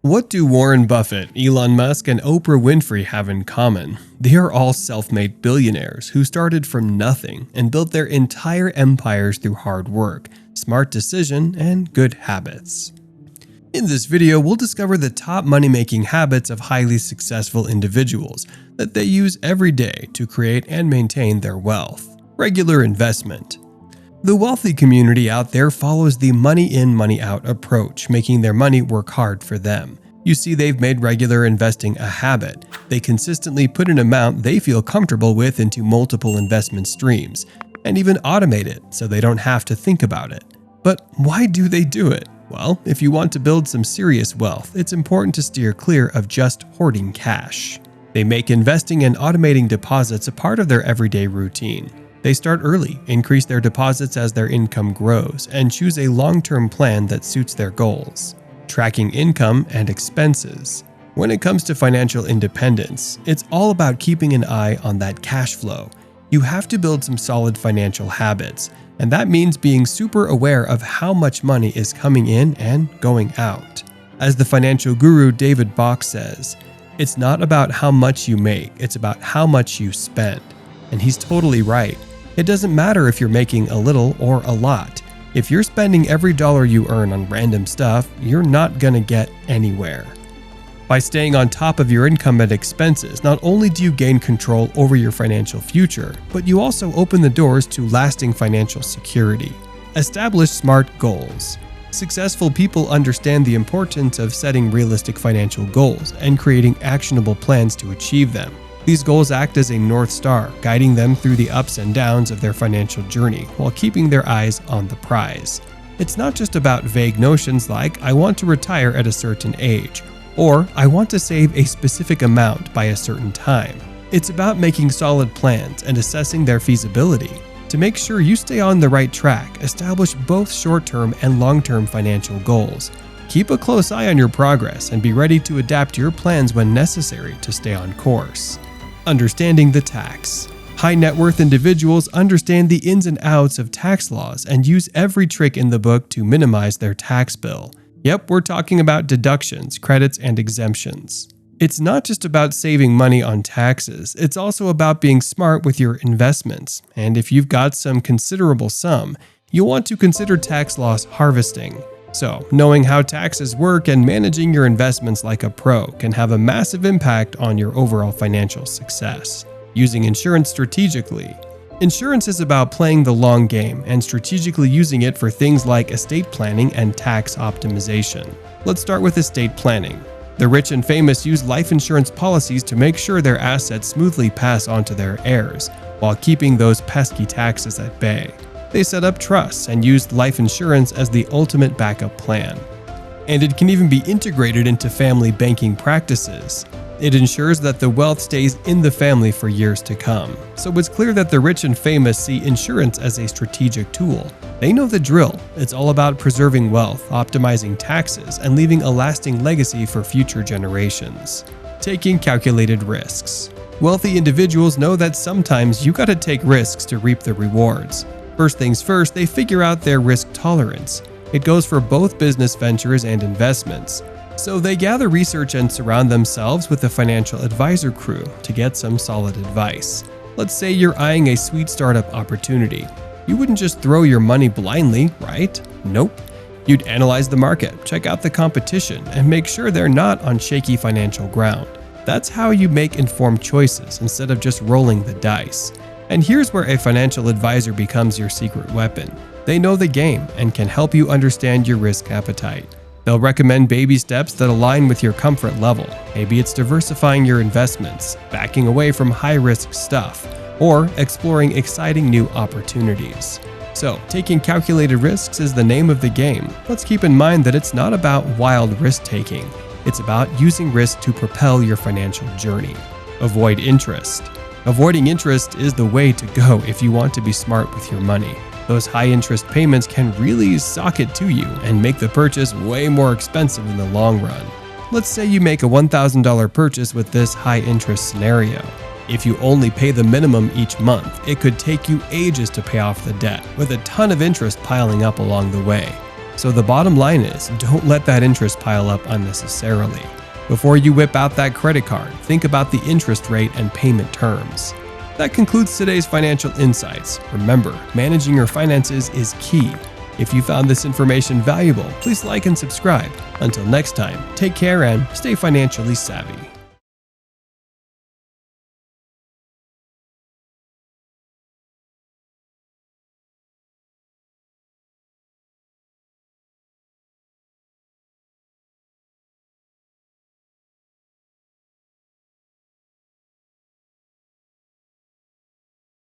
What do Warren Buffett, Elon Musk, and Oprah Winfrey have in common? They are all self-made billionaires who started from nothing and built their entire empires through hard work, smart decision, and good habits. In this video, we'll discover the top money-making habits of highly successful individuals that they use every day to create and maintain their wealth. Regular investment. The wealthy community out there follows the money in, money out approach, making their money work hard for them. You see, they've made regular investing a habit. They consistently put an amount they feel comfortable with into multiple investment streams, and even automate it so they don't have to think about it. But why do they do it? Well, if you want to build some serious wealth, it's important to steer clear of just hoarding cash. They make investing and automating deposits a part of their everyday routine. They start early, increase their deposits as their income grows, and choose a long-term plan that suits their goals. Tracking income and expenses. When it comes to financial independence, it's all about keeping an eye on that cash flow. You have to build some solid financial habits, and that means being super aware of how much money is coming in and going out. As the financial guru David Bach says, it's not about how much you make, it's about how much you spend. And he's totally right. It doesn't matter if you're making a little or a lot. If you're spending every dollar you earn on random stuff, you're not gonna get anywhere. By staying on top of your income and expenses, not only do you gain control over your financial future, but you also open the doors to lasting financial security. Establish smart goals. Successful people understand the importance of setting realistic financial goals and creating actionable plans to achieve them. These goals act as a North Star, guiding them through the ups and downs of their financial journey while keeping their eyes on the prize. It's not just about vague notions like, I want to retire at a certain age, or I want to save a specific amount by a certain time. It's about making solid plans and assessing their feasibility. To make sure you stay on the right track, establish both short-term and long-term financial goals. Keep a close eye on your progress and be ready to adapt your plans when necessary to stay on course. Understanding the tax. High net worth individuals understand the ins and outs of tax laws and use every trick in the book to minimize their tax bill. Yep, we're talking about deductions, credits, and exemptions. It's not just about saving money on taxes, it's also about being smart with your investments. And if you've got some considerable sum, you'll want to consider tax loss harvesting. So, knowing how taxes work and managing your investments like a pro can have a massive impact on your overall financial success. Using insurance strategically. Insurance is about playing the long game and strategically using it for things like estate planning and tax optimization. Let's start with estate planning. The rich and famous use life insurance policies to make sure their assets smoothly pass on to their heirs, while keeping those pesky taxes at bay. They set up trusts and used life insurance as the ultimate backup plan. And it can even be integrated into family banking practices. It ensures that the wealth stays in the family for years to come. So it's clear that the rich and famous see insurance as a strategic tool. They know the drill. It's all about preserving wealth, optimizing taxes, and leaving a lasting legacy for future generations. Taking calculated risks. Wealthy individuals know that sometimes you gotta take risks to reap the rewards. First things first, they figure out their risk tolerance. It goes for both business ventures and investments. So they gather research and surround themselves with a financial advisor crew to get some solid advice. Let's say you're eyeing a sweet startup opportunity. You wouldn't just throw your money blindly, right? Nope. You'd analyze the market, check out the competition, and make sure they're not on shaky financial ground. That's how you make informed choices instead of just rolling the dice. And here's where a financial advisor becomes your secret weapon. They know the game and can help you understand your risk appetite. They'll recommend baby steps that align with your comfort level. Maybe it's diversifying your investments, backing away from high-risk stuff, or exploring exciting new opportunities. So, taking calculated risks is the name of the game. Let's keep in mind that it's not about wild risk-taking. It's about using risk to propel your financial journey. Avoid interest. Avoiding interest is the way to go if you want to be smart with your money. Those high interest payments can really sock it to you and make the purchase way more expensive in the long run. Let's say you make a $1,000 purchase with this high interest scenario. If you only pay the minimum each month, it could take you ages to pay off the debt, with a ton of interest piling up along the way. So the bottom line is, don't let that interest pile up unnecessarily. Before you whip out that credit card, think about the interest rate and payment terms. That concludes today's financial insights. Remember, managing your finances is key. If you found this information valuable, please like and subscribe. Until next time, take care and stay financially savvy.